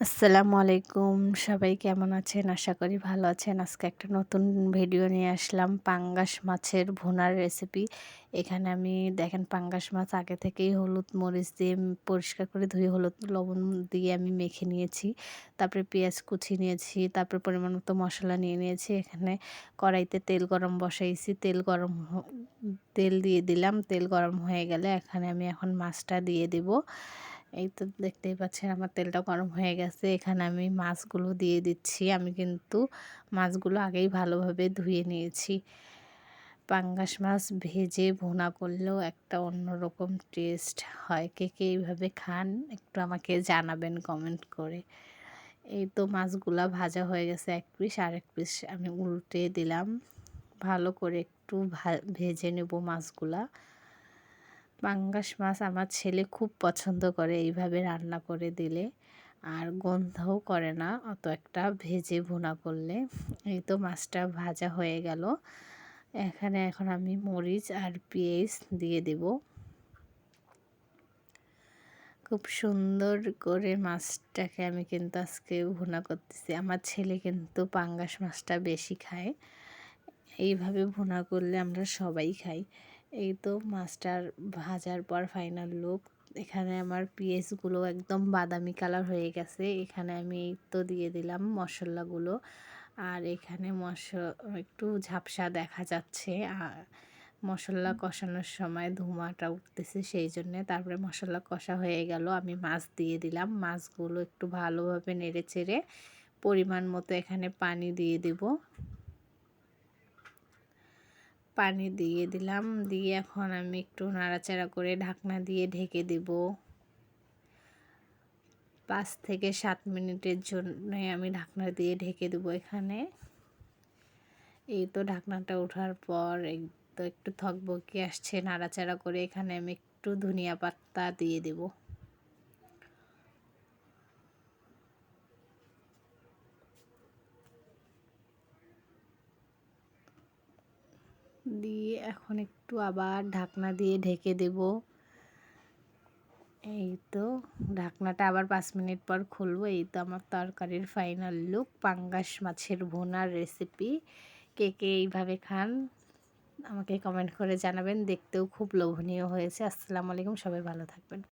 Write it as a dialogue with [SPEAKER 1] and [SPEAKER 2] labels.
[SPEAKER 1] আসসালামু আলাইকুম। সবাই কেমন আছেন? আশা করি ভালো আছেন। আজকে একটা নতুন ভিডিও নিয়ে আসলাম পাঙ্গাস মাছের ভুনার রেসিপি। এখানে আমি দেখেন পাঙ্গাস মাছ আগে থেকেই হলুদ মরিচ দিয়ে পরিষ্কার করে ধুয়ে হলুদ লবণ দিয়ে আমি মেখে নিয়েছি। তারপরে পেঁয়াজ কুচি নিয়েছি, তারপরে পরিমাণ মতো মশলা নিয়ে নিয়েছি। এখানে কড়াইতে তেল গরম বসাইছি। তেল দিয়ে দিলাম। তেল গরম হয়ে গেলে এখানে আমি এখন মাছটা দিয়ে দিব। এই তো দেখতেই পাচ্ছেন আমার তেলটা গরম হয়ে গেছে। এখানে আমি মাছগুলো দিয়ে দিচ্ছি। আমি কিন্তু মাছগুলো আগেই ভালোভাবে ধুয়ে নিয়েছি। পাঙ্গাস মাছ ভেজে ভুনা করলেও একটা অন্যরকম টেস্ট হয়। কে কে এইভাবে খান একটু আমাকে জানাবেন কমেন্ট করে। এই তো মাছগুলা ভাজা হয়ে গেছে, এক পিস আরেক পিস আমি উল্টে দিলাম। ভালো করে একটু ভেজে নেব মাছগুলা। পাঙ্গাস মাছ আমার ছেলে খুব পছন্দ করে এইভাবে রান্না করে দিলে, আর গন্ধও করে না অত একটা ভেজে ভুনা করলে। এই তো মাছটা ভাজা হয়ে গেল। এখন আমি মরিচ আর পেঁয়াজ দিয়ে দেব। খুব সুন্দর করে মাছটাকে আমি কিন্তু আজকে ভুনা করতেছি। আমার ছেলে কিন্তু পাঙ্গাস মাছটা বেশি খায়। এইভাবে ভুনা করলে আমরা সবাই খাই। এই তো মাছটার ভাজার পর ফাইনাল লুক। এখানে আমার পেঁয়াজগুলো একদম বাদামি কালার হয়ে গেছে। এখানে আমি এই তো দিয়ে দিলাম মশলাগুলো। আর এখানে একটু ঝাপসা দেখা যাচ্ছে। আর মশলা কষানোর সময় ধোঁয়াটা উঠতেছে, সেই জন্যে। তারপরে মশলা কষা হয়ে গেল, আমি মাছ দিয়ে দিলাম। মাছগুলো একটু ভালোভাবে নেড়ে চেড়ে পরিমাণ মতো এখানে পানি দিয়ে দেব। পানি দিয়ে দিলাম, দিয়ে এখন আমি একটু নাড়াচাড়া করে ঢাকনা দিয়ে ঢেকে দেব। 5 থেকে 7 মিনিটের জন্য আমি ঢাকনা দিয়ে ঢেকে দেবো এখানে। এই তো ঢাকনাটা ওঠার পর এই তো একটু থকবকে আসছে, নাড়াচাড়া করে এখানে আমি একটু ধনিয়া পাতা দিয়ে দেব। দিয়ে এখন একটু আবার ঢাকনা দিয়ে ঢেকে দেব। এই তো ঢাকনাটা আবার 5 মিনিট পর খুলবো। এই তো আমার তরকারির ফাইনাল লুক, পাঙ্গাস মাছের ভুনার রেসিপি। কে কে এইভাবে খান আমাকে কমেন্ট করে জানাবেন। দেখতেও খুব লোভনীয় হয়েছে। আসসালামু আলাইকুম, সবাই ভালো থাকবেন।